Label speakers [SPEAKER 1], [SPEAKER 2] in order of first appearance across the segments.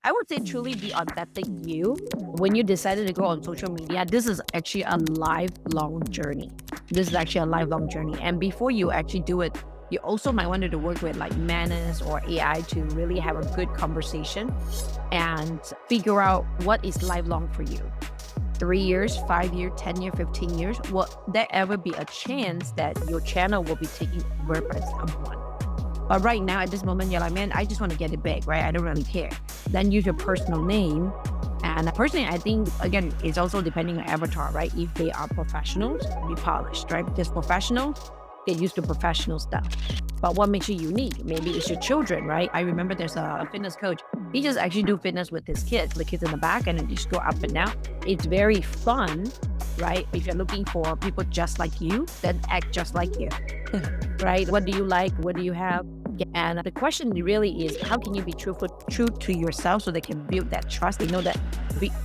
[SPEAKER 1] I would say truly be authentic you. When you decided to go on social media, this is actually a lifelong journey. This is actually a lifelong journey. And before you actually do it, you also might want to work with like manners or AI to really have a good conversation and figure out what is lifelong for you. 3 years, 5 years, 10 years, 15 years, will there ever be a chance that your channel will be taken over by someone? But right now, at this moment, you're like, man, I just want to get it big, right? I don't really care. Then use your personal name. And personally, I think, again, it's also depending on avatar, right? If they are professionals, be polished, right? Because professionals, get used to professional stuff. But what makes you unique? Maybe it's your children, right? I remember there's a fitness coach. He just actually do fitness with his kids, the kids in the back, and then just go up and down. It's very fun, right? If you're looking for people just like you, then act just like you, right? What do you like? What do you have? And the question really is, how can you be true to yourself so they can build that trust? They know that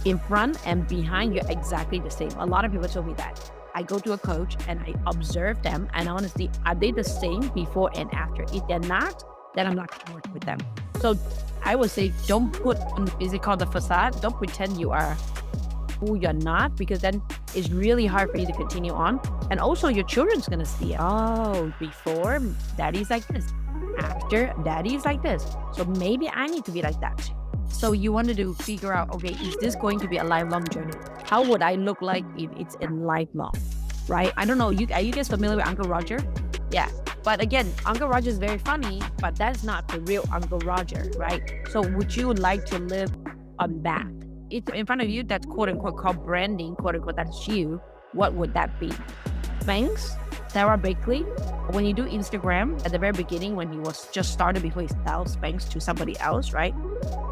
[SPEAKER 1] in front and behind, you're exactly the same. A lot of people told me that. I go to a coach and I observe them and honestly, are they the same before and after? If they're not, then I'm not going to work with them. So I would say, don't put on, is it called the facade? Don't pretend you are who you're not, because then it's really hard for you to continue on. And also your children's going to see, oh, before daddy's like this, after daddy's like this. So maybe I need to be like that. So you wanted to figure out, okay, is this going to be a lifelong journey? How would I look like if it's in lifelong, right? I don't know. Are you guys familiar with Uncle Roger? Yeah. But again, Uncle Roger is very funny, but that's not the real Uncle Roger, right? So would you like to live on that? It's in front of you, that's quote unquote called branding, quote unquote, that's you. What would that be? Thanks, Sarah Bakley. When you do Instagram, at the very beginning, when he was just started before he sells Spanx to somebody else, right?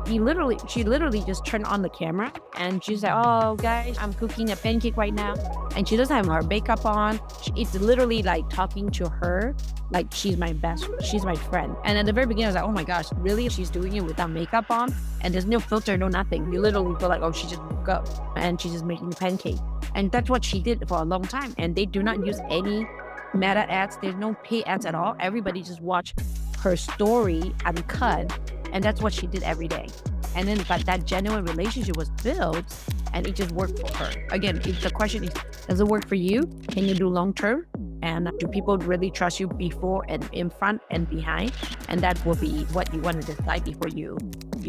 [SPEAKER 1] She literally just turned on the camera and she's like, oh guys, I'm cooking a pancake right now. And she doesn't have her makeup on. It's literally like talking to her like she's my friend. And at the very beginning, I was like, oh my gosh, really? She's doing it without makeup on? And there's no filter, no nothing. You literally feel like, oh, she just woke up and she's just making a pancake. And that's what she did for a long time. And they do not use any meta ads. There's no pay ads at all. Everybody just watch her story uncut. And that's what she did every day. And then, but that genuine relationship was built and it just worked for her. Again, if the question is, does it work for you? Can you do long-term? And do people really trust you before and in front and behind? And that will be what you want to decide before you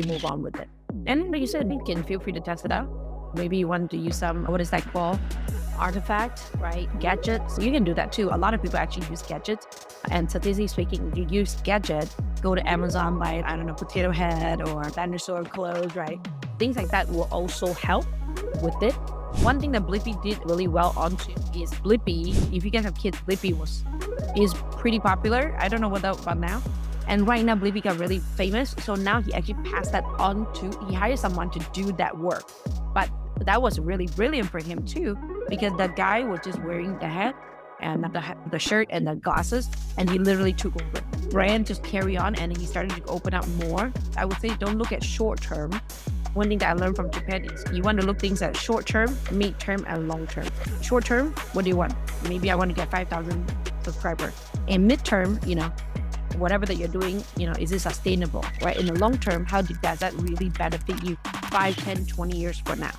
[SPEAKER 1] move on with it. And like you said, you can feel free to test it out. Maybe you want to use some, what is that called? Artifact, right? Gadgets. You can do that too. A lot of people actually use gadgets. And statistically speaking, if you use gadget, go to Amazon, buy, I don't know, potato head or dinosaur clothes, right? Things like that will also help with it. One thing that Blippi did really well onto is Blippi. If you guys have kids, Blippi is pretty popular. I don't know what about now. And right now, Blippi got really famous. So now he actually passed that on he hired someone to do that work. But that was really brilliant for him too, because the guy was just wearing the hat and the shirt and the glasses, and he literally took over. Brand just carry on, and he started to open up more. I would say don't look at short term. One thing that I learned from Japan is you want to look things at short term, mid term, and long term. Short term, what do you want? Maybe I want to get 5,000 subscribers. And mid term, whatever that you're doing, is it sustainable, right? In the long term, does that really benefit you 5, 10, 20 years from now?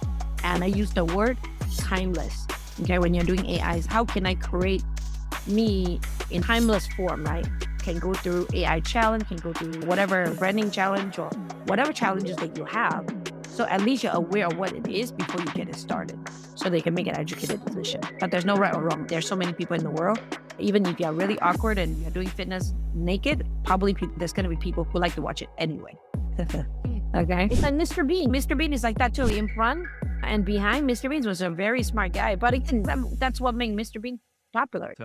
[SPEAKER 1] And I use the word timeless. Okay, when you're doing AIs, how can I create me in timeless form, right? Can go through AI challenge, can go through whatever branding challenge or whatever challenges that you have. So at least you're aware of what it is before you get it started, so they can make an educated decision. But there's no right or wrong. There's so many people in the world. Even if you're really awkward and you're doing fitness naked, probably there's going to be people who like to watch it anyway. Okay. It's like Mr. Bean. Mr. Bean is like that too. In front and behind, Mr. Bean was a very smart guy. But again, that's what made Mr. Bean popular.